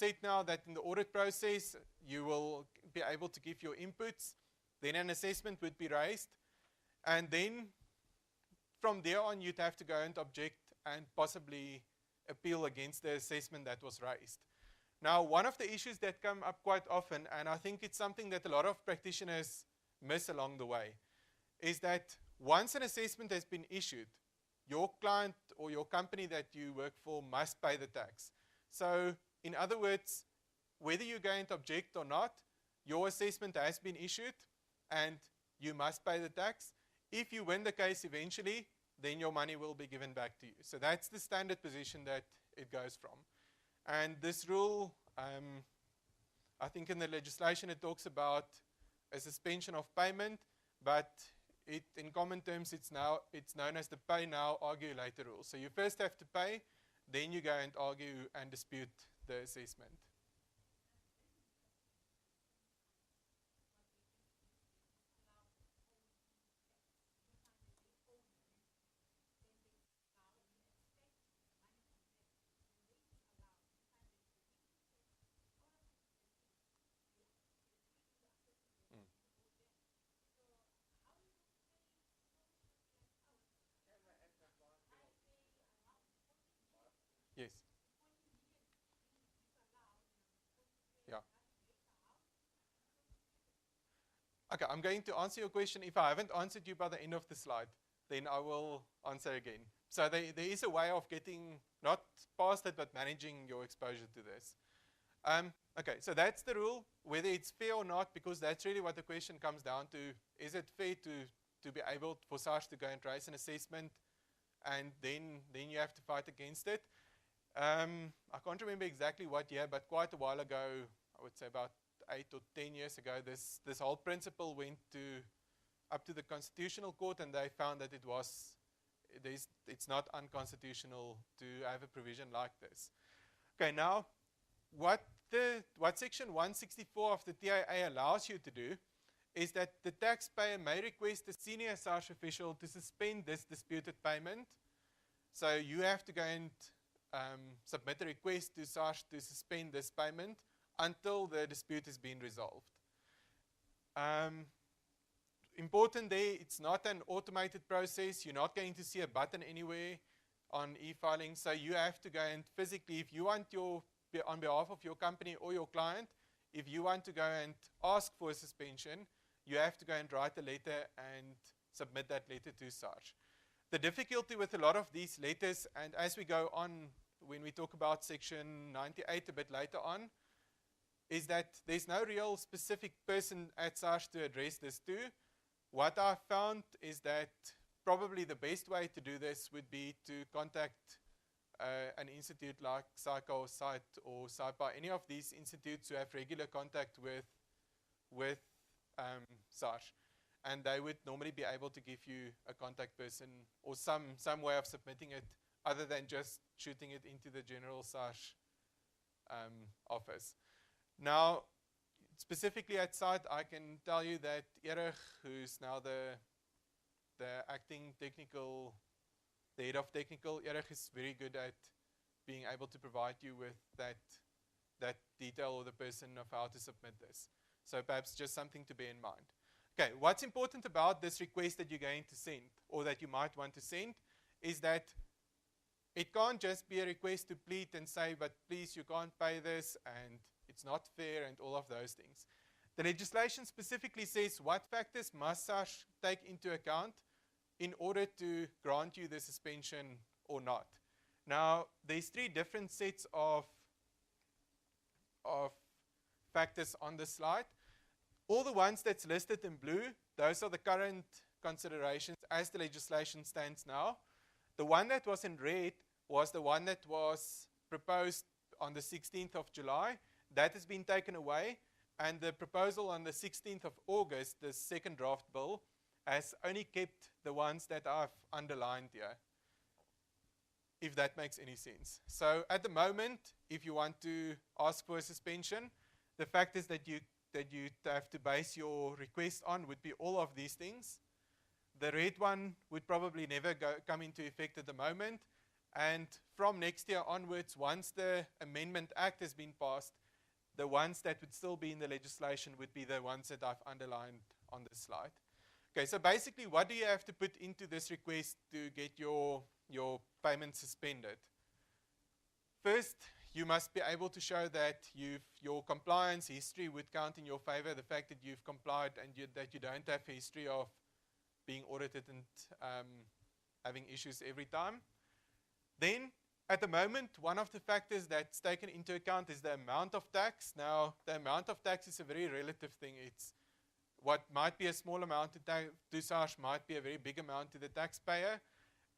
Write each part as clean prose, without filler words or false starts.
said now that in the audit process, you will be able to give your inputs. Then an assessment would be raised. And then from there on, you'd have to go and object and possibly appeal against the assessment that was raised. Now, one of the issues that come up quite often, and I think it's something that a lot of practitioners miss along the way, is that once an assessment has been issued, your client or your company that you work for must pay the tax. So, in other words, whether you're going to object or not, your assessment has been issued and you must pay the tax. If you win the case eventually, then your money will be given back to you. So that's the standard position that it goes from. And this rule, I think in the legislation it talks about a suspension of payment, but in common terms it's known as the pay now, argue later rule. So you first have to pay, then you go and argue and dispute the assessment. Yes. Yeah. Okay, I'm going to answer your question. If I haven't answered you by the end of the slide, then I will answer again. So there is a way of getting, not past it, but managing your exposure to this. Okay, so that's the rule, whether it's fair or not, because that's really what the question comes down to. Is it fair to be able for SARS to go and raise an assessment and then you have to fight against it? I can't remember exactly what year, but quite a while ago, I would say about 8 or 10 years ago, this whole principle went up to the Constitutional Court, and they found that it's not unconstitutional to have a provision like this. Okay, now what Section 164 of the TIA allows you to do is that the taxpayer may request a senior SARS official to suspend this disputed payment. So you have to go and submit a request to SARS to suspend this payment until the dispute has been resolved. Important there, it's not an automated process. You're not going to see a button anywhere on e-filing. So you have to go and physically, if you want on behalf of your company or your client, if you want to go and ask for a suspension, you have to go and write a letter and submit that letter to SARS. The difficulty with a lot of these letters, and as we go on, when we talk about Section 98 a bit later on, is that there's no real specific person at SARS to address this to. What I found is that probably the best way to do this would be to contact an institute like SAICA or SITE or SAIPA, any of these institutes who have regular contact with SARS. And they would normally be able to give you a contact person or some way of submitting it other than just shooting it into the general SARS office. Now, specifically at SITE, I can tell you that Erich, who's now the acting technical, the head of technical, Erich is very good at being able to provide you with that detail or the person of how to submit this. So perhaps just something to bear in mind. Okay, what's important about this request that you're going to send or that you might want to send is that it can't just be a request to plead and say, but please, you can't pay this and it's not fair and all of those things. The legislation specifically says what factors must SARS take into account in order to grant you the suspension or not. Now, there's 3 different sets of factors on the slide. All the ones that's listed in blue, those are the current considerations as the legislation stands now. The one that was in red was the one that was proposed on the 16th of July. That has been taken away, and the proposal on the 16th of August, the second draft bill, has only kept the ones that I've underlined here, if that makes any sense. So at the moment, if you want to ask for a suspension, the factors that you have to base your request on would be all of these things. The red one would probably never come into effect at the moment, And from next year onwards, once the Amendment Act has been passed, the ones that would still be in the legislation would be the ones that I've underlined on this slide. Okay, so basically what do you have to put into this request to get your payment suspended? First, you must be able to show that your compliance history would count in your favor, the fact that you've complied and that you don't have a history of being audited and having issues every time. Then, at the moment, one of the factors that's taken into account is the amount of tax. Now, the amount of tax is a very relative thing. It's what might be a small amount to SARS might be a very big amount to the taxpayer.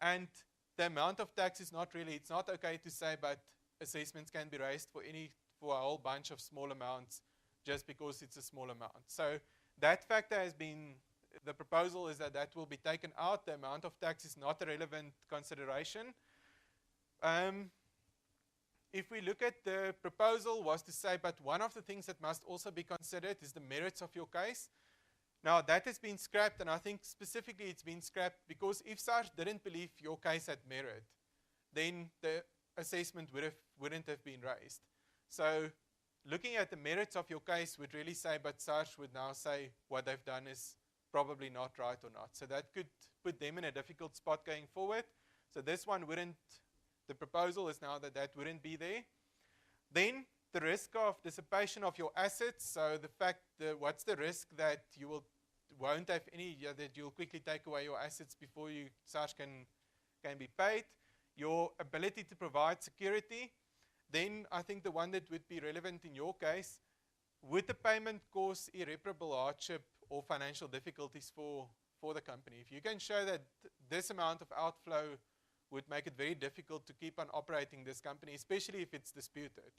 And the amount of tax is not really, it's not okay to say, but assessments can be raised for a whole bunch of small amounts just because it's a small amount. So that factor has been, the proposal is that will be taken out. The amount of tax is not a relevant consideration. If we look at the proposal was to say, but one of the things that must also be considered is the merits of your case. Now that has been scrapped, and I think specifically it's been scrapped because if SARS didn't believe your case had merit, then the assessment wouldn't have been raised. So looking at the merits of your case would really say, but SARS would now say what they've done is probably not right or not. So that could put them in a difficult spot going forward. So this one wouldn't, the proposal is now that wouldn't be there. Then the risk of dissipation of your assets. So the fact that what's the risk that you won't have any, that you'll quickly take away your assets before SARS can be paid. Your ability to provide security. Then I think the one that would be relevant in your case, would the payment cause irreparable hardship or financial difficulties for the company? If you can show that this amount of outflow would make it very difficult to keep on operating this company, especially if it's disputed,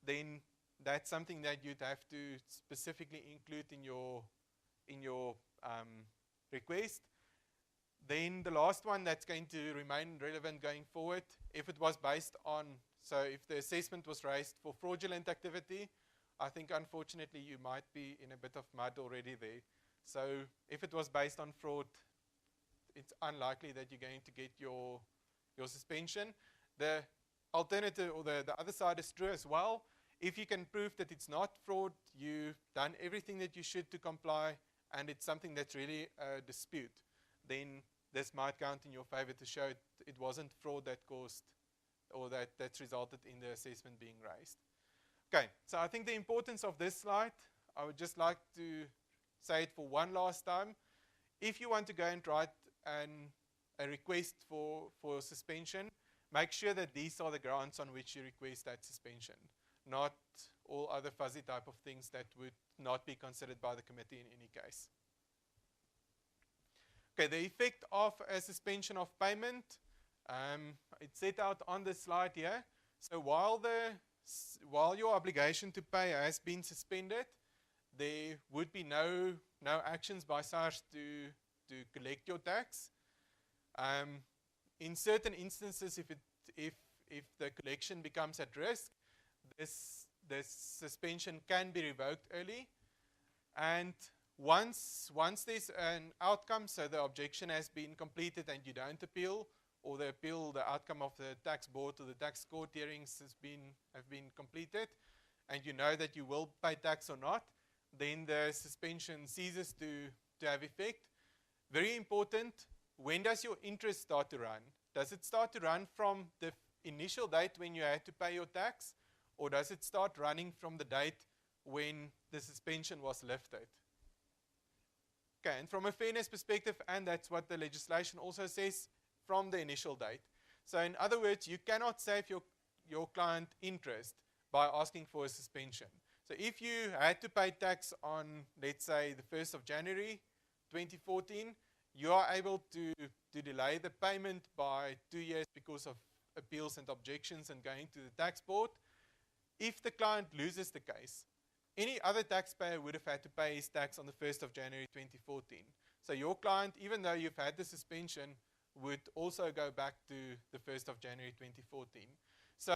then that's something that you'd have to specifically include in your request. Then the last one that's going to remain relevant going forward, if it was based on, so if the assessment was raised for fraudulent activity, I think unfortunately you might be in a bit of mud already there. So if it was based on fraud, it's unlikely that you're going to get your suspension. The alternative, or the other side is true as well. If you can prove that it's not fraud, you've done everything that you should to comply, and it's something that's really a dispute, then this might count in your favor to show it wasn't fraud that caused, or that's resulted in the assessment being raised. Okay, so I think the importance of this slide, I would just like to say it for one last time. If you want to go and write a request for suspension, make sure that these are the grounds on which you request that suspension, not all other fuzzy type of things that would not be considered by the committee in any case. Okay, the effect of a suspension of payment, it's set out on the slide here. So while your obligation to pay has been suspended, there would be no actions by SARS to collect your tax. In certain instances, if the collection becomes at risk, this suspension can be revoked early. And once there's an outcome, so the objection has been completed and you don't appeal, or the outcome of the tax board or the tax court hearings have been completed, and you know that you will pay tax or not, then the suspension ceases to have effect. Very important, when does your interest start to run? Does it start to run from the initial date when you had to pay your tax, or does it start running from the date when the suspension was lifted? Okay, and from a fairness perspective, and that's what the legislation also says, from the initial date. So in other words, you cannot save your client interest by asking for a suspension. So if you had to pay tax on, let's say, the 1st of January 2014, you are able to delay the payment by 2 years because of appeals and objections and going to the tax board. If the client loses the case, any other taxpayer would have had to pay his tax on the 1st of January 2014. So your client, even though you've had the suspension, would also go back to the 1st of January 2014. So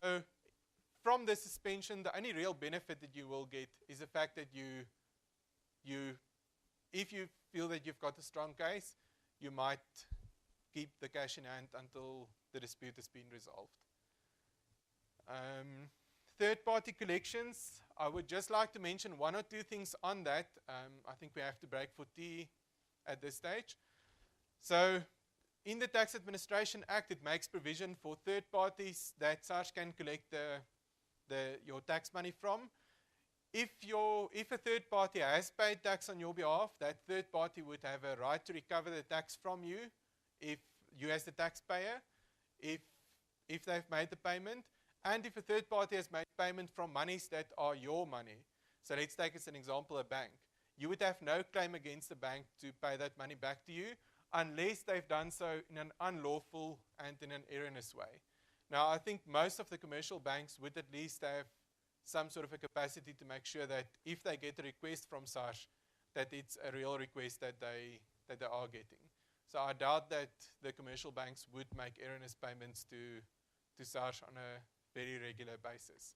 from the suspension, the only real benefit that you will get is the fact that if you feel that you've got a strong case, you might keep the cash in hand until the dispute has been resolved. Third-party collections, I would just like to mention one or two things on that. I think we have to break for tea at this stage. So in the Tax Administration Act, it makes provision for third parties that SARS can collect your tax money from. If a third party has paid tax on your behalf, that third party would have a right to recover the tax from you, if you as the taxpayer, if they've made the payment, and if a third party has made payment from monies that are your money. So let's take as an example a bank. You would have no claim against the bank to pay that money back to you unless they've done so in an unlawful and in an erroneous way. Now, I think most of the commercial banks would at least have some sort of a capacity to make sure that if they get a request from SARS, that it's a real request that they are getting. So I doubt that the commercial banks would make erroneous payments to SARS on a very regular basis.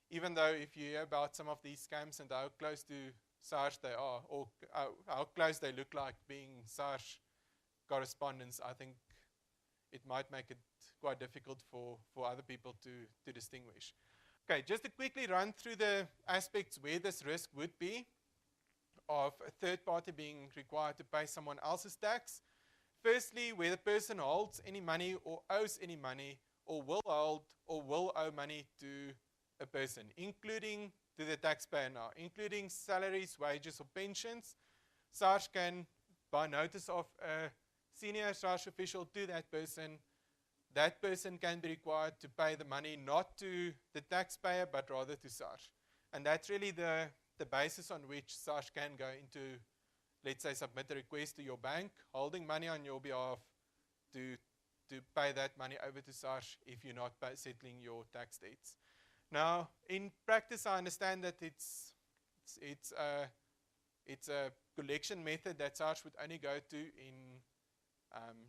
Even though if you hear about some of these scams and how close to SARS they are, or how close they look like being SARS correspondents, I think it might make it quite difficult for other people to distinguish. Okay, just to quickly run through the aspects where this risk would be of a third party being required to pay someone else's tax. Firstly, where the person holds any money or owes any money or will hold or will owe money to a person, including to the taxpayer now, including salaries, wages, or pensions. SARS can, by notice of a senior SARS official to that person can be required to pay the money not to the taxpayer but rather to SARS. And that's really the basis on which SARS can go into, let's say, submit a request to your bank, holding money on your behalf to pay that money over to SARS if you're not settling your tax debts. Now, in practice, I understand that it's a collection method that SARS would only go to in,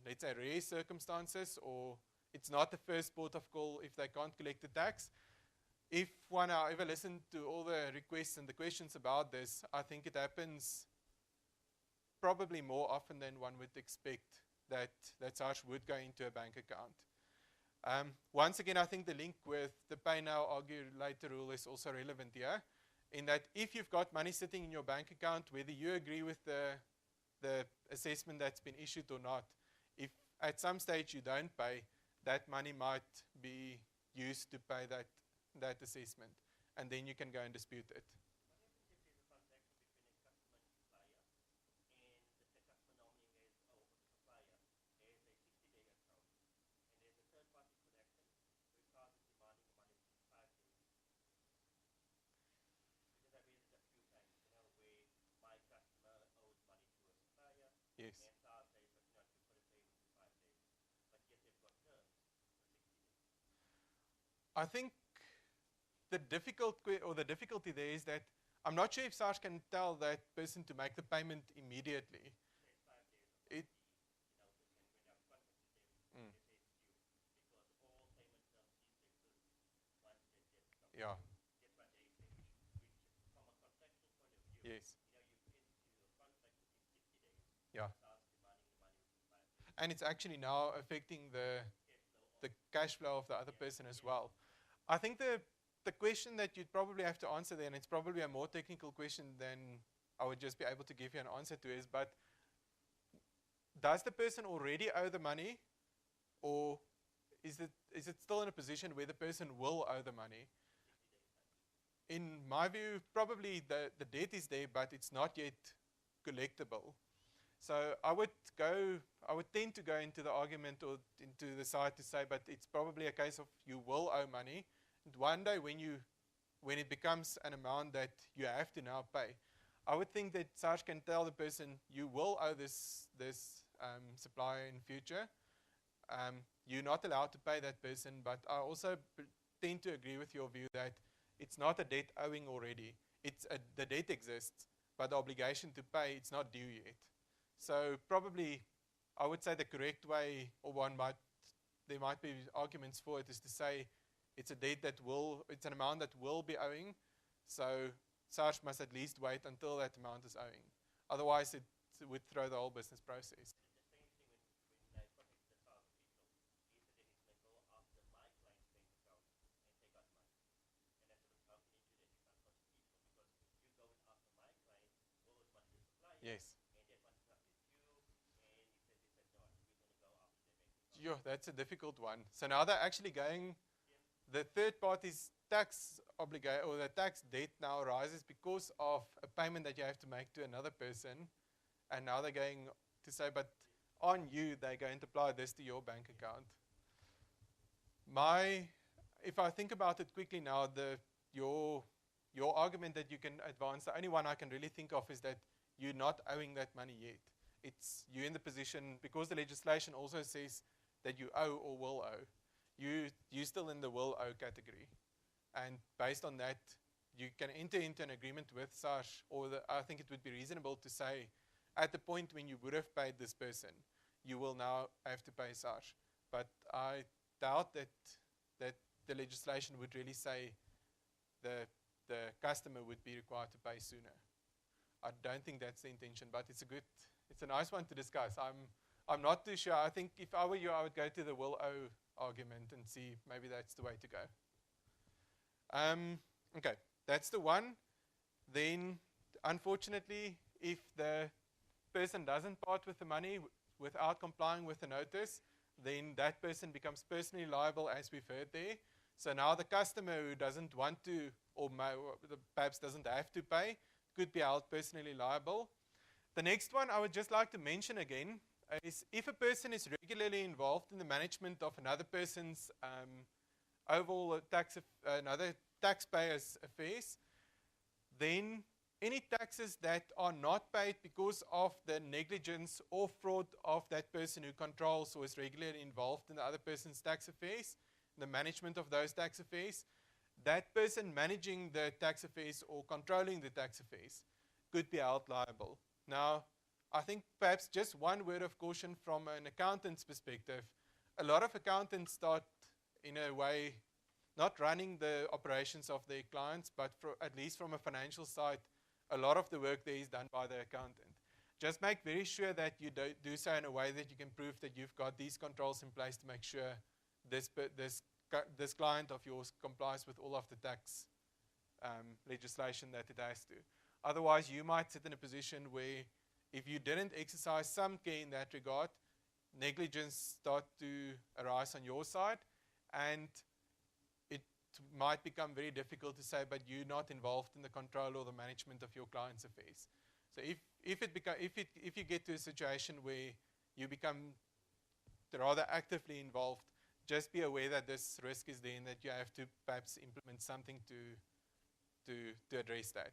let's say, rare circumstances, or it's not the first port of call if they can't collect the tax. If one, however, listened to all the requests and the questions about this, I think it happens probably more often than one would expect that SARS would go into a bank account. Once again, I think the link with the pay now, argue later rule is also relevant here, in that if you've got money sitting in your bank account, whether you agree with the assessment that's been issued or not, if at some stage you don't pay, that money might be used to pay that assessment, and then you can go and dispute it. Yes. I think the difficulty there is that I'm not sure if SARS can tell that person to make the payment immediately. Yeah. Yes. Yeah. And it's actually now affecting the cash flow of the other person as well. I think the question that you'd probably have to answer then, it's probably a more technical question than I would just be able to give you an answer to, is, but does the person already owe the money, or is it still in a position where the person will owe the money? In my view, probably the debt is there, but it's not yet collectible. So I would tend to go into the argument or into the side to say, but it's probably a case of you will owe money. And one day when it becomes an amount that you have to now pay, I would think that SARS can tell the person you will owe this supplier in future. You're not allowed to pay that person, but I also tend to agree with your view that it's not a debt owing already. The debt exists, but the obligation to pay, it's not due yet. So probably, I would say the correct way, or there might be arguments for it, is to say it's it's an amount that will be owing. So SARS must at least wait until that amount is owing. Otherwise, it would throw the whole business process. Yes. Yeah, that's a difficult one. So now they're actually going, the third party's tax obligation or the tax debt now rises because of a payment that you have to make to another person. And now they're going to say, but on you, they're going to apply this to your bank account. If I think about it quickly now, your argument that you can advance, the only one I can really think of is that you're not owing that money yet. It's you're in the position, because the legislation also says that you owe or will owe. You're still in the will owe category. And based on that, you can enter into an agreement with SARS, or I think it would be reasonable to say, at the point when you would have paid this person, you will now have to pay SARS. But I doubt that the legislation would really say the customer would be required to pay sooner. I don't think that's the intention, but it's a nice one to discuss. I'm not too sure. I think if I were you, I would go to the will owe argument and see maybe that's the way to go. Okay, that's the one. Then, unfortunately, if the person doesn't part with the money without complying with the notice, then that person becomes personally liable, as we've heard there. So now the customer who doesn't want to, or perhaps doesn't have to pay, could be held personally liable. The next one I would just like to mention again is if a person is regularly involved in the management of another person's overall another taxpayer's affairs, then any taxes that are not paid because of the negligence or fraud of that person who controls or is regularly involved in the other person's tax affairs, the management of those tax affairs, that person managing the tax affairs or controlling the tax affairs could be held liable. Now, I think perhaps just one word of caution from an accountant's perspective. A lot of accountants start, in a way, not running the operations of their clients, but at least from a financial side, a lot of the work there is done by the accountant. Just make very sure that you do so in a way that you can prove that you've got these controls in place to make sure this client of yours complies with all of the tax legislation that it has to. Otherwise, you might sit in a position where if you didn't exercise some care in that regard, negligence start to arise on your side, and it might become very difficult to say, but you're not involved in the control or the management of your client's affairs. So if you get to a situation where you become rather actively involved, just be aware that this risk is there and that you have to perhaps implement something to address that.